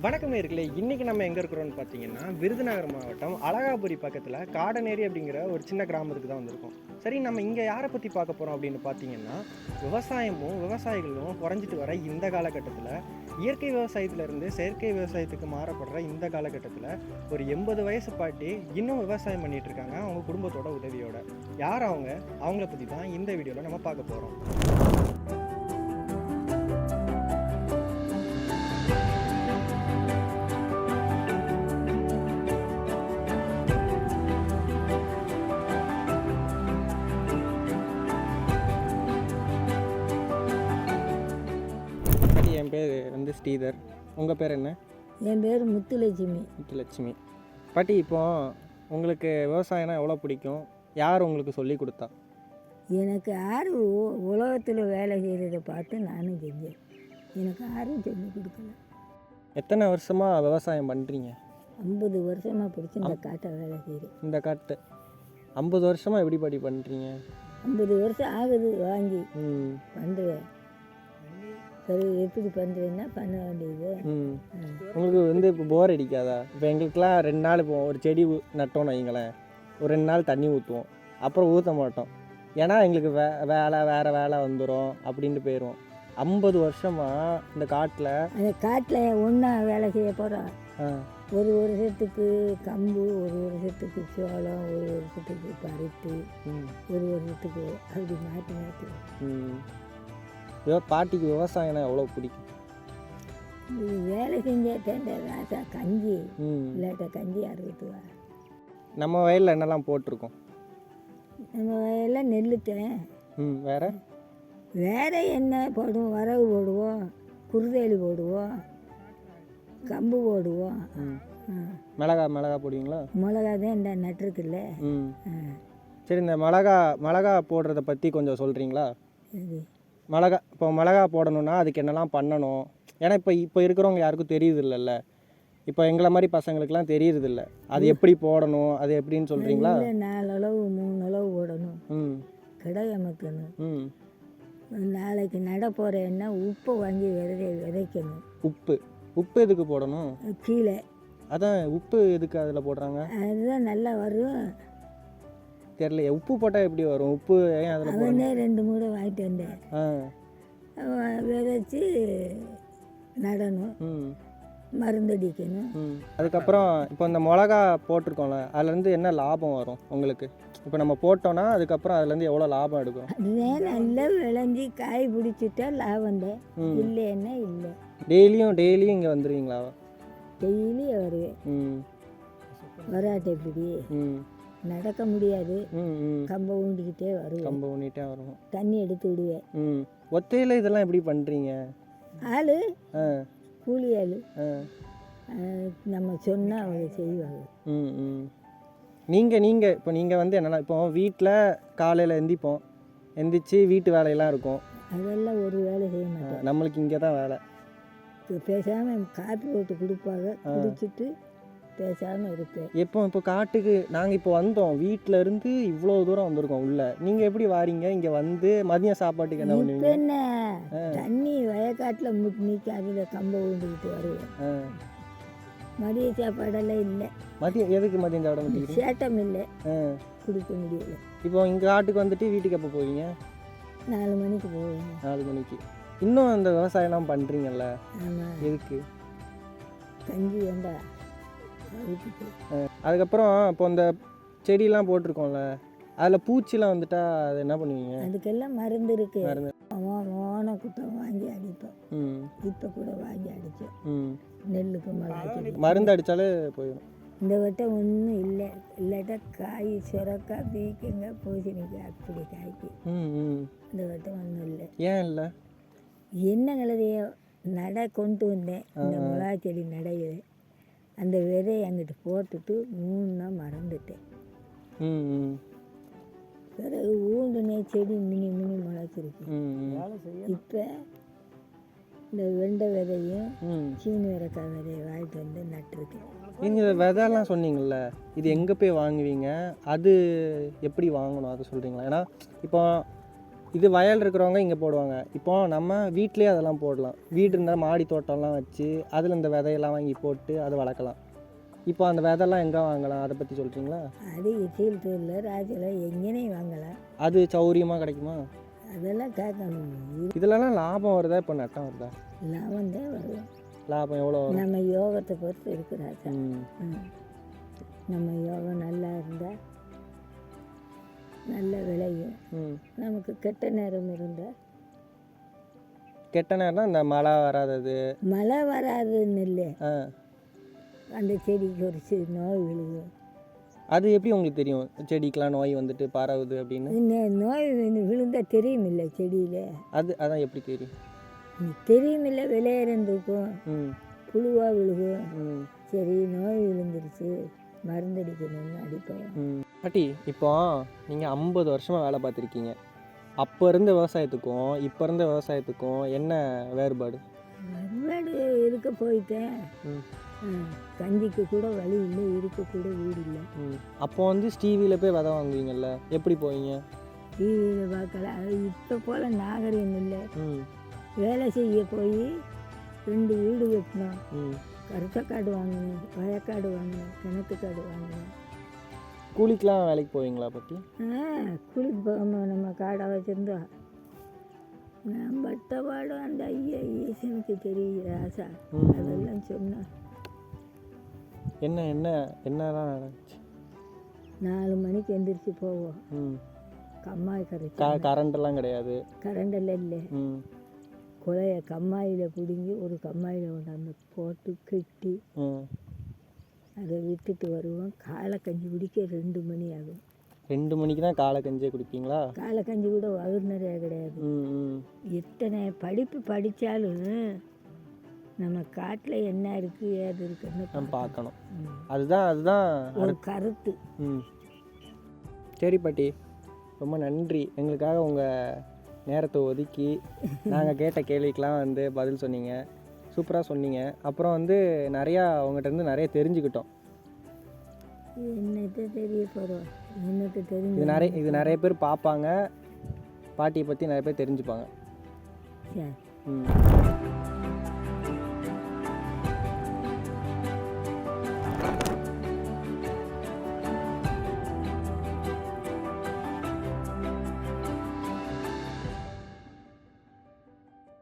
வணக்கம் நேயர்களே, இன்றைக்கி நம்ம எங்கே இருக்கிறோம்னு பார்த்தீங்கன்னா விருதுநகர் மாவட்டம் அழகாபுரி பக்கத்தில் காடனேரி அப்படிங்கிற ஒரு சின்ன கிராமத்துக்கு தான் வந்திருக்கோம். சரி, நம்ம இங்கே யாரை பற்றி பார்க்க போகிறோம் அப்படின்னு பார்த்தீங்கன்னா, விவசாயமும் விவசாயிகளும் குறைஞ்சிட்டு வர இந்த காலகட்டத்தில் இயற்கை விவசாயத்திலேருந்து செயற்கை விவசாயத்துக்கு மாறப்படுற இந்த காலகட்டத்தில் ஒரு 80 வயசு பாட்டி இன்னும் விவசாயம் பண்ணிகிட்டு இருக்காங்க அவங்க குடும்பத்தோட உதவியோட. யார் அவங்கள பற்றி தான் இந்த வீடியோவில் நம்ம பார்க்க போகிறோம். என் பேர் ஸ்ரீதர். உங்கள் பேர் என்ன? என் பேர் முத்துலட்சுமி. முத்துலட்சுமி. பாட்டி, இப்போ உங்களுக்கு விவசாயம்னா எவ்வளோ பிடிக்கும்? யார் உங்களுக்கு சொல்லி கொடுத்தா? எனக்கு யார் உலகத்தில் வேலை செய்கிறத பார்த்து நானும் செஞ்சேன். எனக்கு யாரும் சொல்லி கொடுக்கல. எத்தனை வருஷமாக விவசாயம் பண்ணுறீங்க? 50 வருஷமாக பிடிச்சி இந்த காட்டை வேலை செய்கிறேன். இந்த காட்டு 50 வருஷமாக எப்படி பாட்டி பண்ணுறீங்க? 50 வருஷம் ஆகுது வாங்கி பண்ணுறேன். சரி, எப்படி பண்ணுறேன்னா பண்ண வேண்டியது. உங்களுக்கு இப்போ போர் அடிக்காதா? இப்போ எங்களுக்கெல்லாம் 2 நாள் இப்போ ஒரு செடி நட்டோன்னு வைங்களேன், ஒரு 2 நாள் தண்ணி ஊற்றுவோம், அப்புறம் ஊற்ற மாட்டோம். ஏன்னா எங்களுக்கு வேறு வேலை வந்துடும் அப்படின்ட்டு போயிடுவோம். 50 வருஷமாக இந்த காட்டில் அந்த காட்டில் ஒன்றா வேலை செய்ய போகிறோம். ஒரு வருஷத்துக்கு கம்பு, ஒரு வருஷத்துக்கு சோளம், ஒரு வருஷத்துக்கு பருத்தி, ஒரு வருஷத்துக்கு அப்படி மாற்றி மாற்றி. பாட்டிக்கு விவசாயம்னா எவ்வளோ பிடிக்கும்? வேலை செஞ்சேன். ராசா கஞ்சி இல்லாட்ட கஞ்சி அறுபத்துவா. நம்ம வயலில் என்னெல்லாம் போட்டிருக்கோம்? நம்ம வயலில் நெல்லுத்தேன். வேறு என்ன போடுவோம்? வரகு போடுவோம், குருதேலி போடுவோம், கம்பு போடுவோம். மிளகா போடுவீங்களா? மிளகா தான் இந்த நட்டுருக்குல்ல. சரி, இந்த மிளகா போடுறத பற்றி கொஞ்சம் சொல்கிறீங்களா? சரி. மிளகா போடணுன்னா அதுக்கு என்னெல்லாம் பண்ணணும்? ஏன்னா இப்போ இருக்கிறவங்க யாருக்கும் தெரியுது இல்லைல்ல. இப்போ எங்களை மாதிரி பசங்களுக்கெல்லாம் தெரியுறது இல்லை. அது எப்படி போடணும், அது எப்படின்னு சொல்கிறீங்களா? 4 அளவு 3 அளவு போடணும். கடை அமைக்கணும். நாளைக்கு நட போகிறேன்னா உப்பை வாங்கி விதைக்கணும். உப்பு எதுக்கு போடணும்? கீழே. அதான் உப்பு எதுக்கு அதில் போடுறாங்க? அதுதான் நல்லா வரும். தெரியலையே, உப்பு போட்டால் எப்படி வரும்? உப்பு ஏன் அதில் அவனே 2 மூடை வாங்கிட்டு வந்தேன். விதைச்சி நடணும், மருந்தடிக்கணும். அதுக்கப்புறம் இப்போ இந்த மிளகா போட்டிருக்கோம்ல, அதுலேருந்து என்ன லாபம் வரும் உங்களுக்கு? இப்போ நம்ம போட்டோன்னா அதுக்கப்புறம் அதுலேருந்து எவ்வளோ லாபம் எடுக்கும்? அதுவே நல்லா விளைஞ்சி காய் பிடிச்சிட்டா லாபம் தான், இல்லைன்னா இல்லை. டெய்லியும் இங்கே வந்துடுவீங்களா? டெய்லி வருவேன். வராட்டை இப்படி நடக்க முடியாது. கம்பை ஊண்டிக்கிட்டே வருவோம். தண்ணி எடுத்து விடுவேன். ஒத்தையில் இதெல்லாம் எப்படி பண்ணுறீங்க? ஆள் கூலி ஆள் நம்ம சொன்னால் அவங்க செய்வாங்க. நீங்கள் இப்போ என்னென்னா, இப்போ வீட்டில் காலையில் எந்திரிச்சு வீட்டு வேலையெல்லாம் இருக்கும், அதெல்லாம் ஒரு வேலை செய்ய மாட்டேன். நம்மளுக்கு இங்கே தான் வேலை. பேசாமல் காப்பி போட்டு கொடுப்பாங்க, குடிச்சிட்டு பேசாமல் இருப்பேன். இப்போ காட்டுக்கு நாங்கள் இப்போ வந்தோம், வீட்டில் இருந்து இவ்வளோ தூரம் வந்திருக்கோம் உள்ள. நீங்கள் எப்படி வாரீங்க? இங்கே வந்து மதியம் சாப்பாட்டுக்கு என்ன பண்ணுவீங்க? என்ன தண்ணி வயக்காட்டில் நீக்கி அதில் கம்பை ஊண்டிக்கிட்டு வருவேன். மதிய சாப்பாடெல்லாம் இல்லை. மதியம் எதுக்கு மதியம் சாப்பிட முடியும்? சேட்டம் இல்லை, கொடுக்க முடியல. இப்போ இங்கே காட்டுக்கு வந்துட்டு வீட்டுக்கு எப்போ போவீங்க? 4 மணிக்கு போவேன். 4 மணிக்கு. இன்னும் அந்த விவசாயம்லாம் பண்ணுறீங்கல்ல, எதுக்கு? கஞ்சி வேண்டா. அதுக்கப்புறம் இப்போ இந்த செடியெல்லாம் போட்டிருக்கோம்ல, அதில் பூச்சிலாம் வந்துட்டா அது என்ன பண்ணுவீங்க? அதுக்கெல்லாம் மருந்து இருக்கு. ஓன குட்டம் வாங்கி அடிப்போம். இப்போ கூட வாங்கி அடித்தோம். நெல்லுக்கு மருந்து அடித்தாலே போயிடும். இந்த வட்டம் ஒன்றும் இல்லை. இல்லாட்டா காய் சுரக்காய், பீக்கங்க, பூசணிக்காய் அப்படி காய்க்கு. இந்த வட்டம் ஒன்றும் இல்லை. ஏன் இல்லை? என்ன நிலவையோ நடை கொண்டு வந்தேன். இந்த மிளகா செடி நடையை அந்த விதையை அங்கிட்டு போட்டுட்டு 3 நாள் மறந்துட்டேன். பிறகு ஊண்டுனே செடி மினி முளைச்சிருக்கு. இப்போ இந்த வெண்டை விதையும் சீனி விரக்காய் விதையை வாங்கிட்டு வந்து நட்டுருக்கேன். நீங்கள் விதையெல்லாம் சொன்னீங்கள்ல, இது எங்கே போய் வாங்குவீங்க? அது எப்படி வாங்கணும் அது சொல்கிறீங்களா? ஏன்னா இப்போ இது வயல் இருக்கிறவங்க இங்கே போடுவாங்க. இப்போ நம்ம வீட்லேயே அதெல்லாம் போடலாம். வீடு இருந்தால் மாடி தோட்டம்லாம் வச்சு அதில் இந்த விதையெல்லாம் வாங்கி போட்டு அதை வளர்க்கலாம். இப்போ அந்த விதைலாம் எங்கே வாங்கலாம், அதை பற்றி சொல்கிறீங்களா? அது சீல்தூரில் ராஜில் எங்கேனையும் வாங்கலாம். அது சௌரியமாக கிடைக்குமா? அதெல்லாம் கேட்கணும். இதுலலாம் லாபம் வருதா, இப்போ நட்டம் வருதா? லாபம் தான் வரும். லாபம் எவ்வளோ வரும்? நம்ம யோகத்தை பொறுத்து இருக்கிறாச்சா. ம். நம்ம யோகம் நல்லா இருந்தால் நல்ல விளையும். ம். நமக்கு கெட்ட நேரம் இருந்தால் கெட்ட நேரம்னா இந்த மழை வராதது. மழை வராதுன்னு இல்லை, ஆ, அந்த செடிக்கு ஒரு நோய் விழுகும். அது எப்படி உங்களுக்கு தெரியும் செடிக்கெலாம் நோய் வந்துட்டு பரவுது அப்படின்னு? நோய் விழுந்தால் தெரியுமில்ல செடியில். அதான் எப்படி தெரியும்? தெரியுமில்ல, விளையிறந்துக்கும் ம். புழுவாக விழுகும். ம். சரி, நோய் விழுந்துருச்சு, மருந்தடிக்கணும்னு அடிப்போம். பாட்டி, இப்போ நீங்கள் 50 வருஷமாக வேலை பார்த்துருக்கீங்க. அப்போ இருந்த விவசாயத்துக்கும் இப்போ இருந்த விவசாயத்துக்கும் என்ன வேறுபாடு? மறுபாடு இருக்க போயிட்டேன். ம். கஞ்சிக்கு கூட வழி இல்லை, இருக்க கூட வீடு இல்லை. அப்போ வந்து டிவியில் போய் விதை வாங்குவீங்கல்ல, எப்படி போவீங்க? டிவியில் பார்க்கல. அது இப்போ போல் நாகரிகம் இல்லை. ம். வேலை செய்ய போய் 2 வீடு வெட்டினோம். ம். கருத்தக்காடு வாங்கினேன், வயக்காடு வாங்கினேன், கிணத்துக்காடு வாங்கினேன். கூலிக்கெலாம் வேலைக்கு போவீங்களா பாட்டி? கூலிக்கு போகாமல் நம்ம காடை வச்சுருந்தோம். நான் பட்ட பாடம் அந்த ஐயா ஈசனுக்கு தெரியுற ஆசா. அதெல்லாம் சொன்னேன். என்னதான் நடந்துச்சு? 4 மணிக்கு எந்திரிச்சு போவோம். ம். கம்மாய் கரைச்சி. கரண்டெல்லாம் கிடையாது. கரண்டெல்லாம் இல்லை. ம். குலைய கம்மாயில் பிடுங்கி ஒரு கம்மாயில் கொண்டாந்து போட்டு கட்டி அதை விட்டுட்டு வருவோம். காலை கஞ்சி குடிக்க 2 மணி ஆகும். 2 மணிக்கு தான் காலை கஞ்சியே குடிப்பீங்களா? காலை கஞ்சி கூட வகுறு நிறைய கிடையாது. எத்தனை படிப்பு படித்தாலும் நம்ம காட்டில் என்ன இருக்குது ஏது இருக்குன்னு நம்ம பார்க்கணும். அதுதான் ஒரு கருத்து. சரி பாட்டி, ரொம்ப நன்றி. எங்களுக்காக உங்கள் நேரத்தை ஒதுக்கி நாங்கள் கேட்ட கேள்விக்கெலாம் வந்து பதில் சொன்னீங்க. சூப்பராக சொன்னீங்க. அப்புறம் வந்து நிறையா உங்கள்கிட்ட நிறைய தெரிஞ்சுக்கிட்டோம். என்னத்தை தெரிய போகிறோம், என்னத்தை தெரிஞ்சு இது நிறைய பேர் பார்ப்பாங்க. பாட்டியை பற்றி நிறைய பேர் தெரிஞ்சுப்பாங்க. சரி. ம்.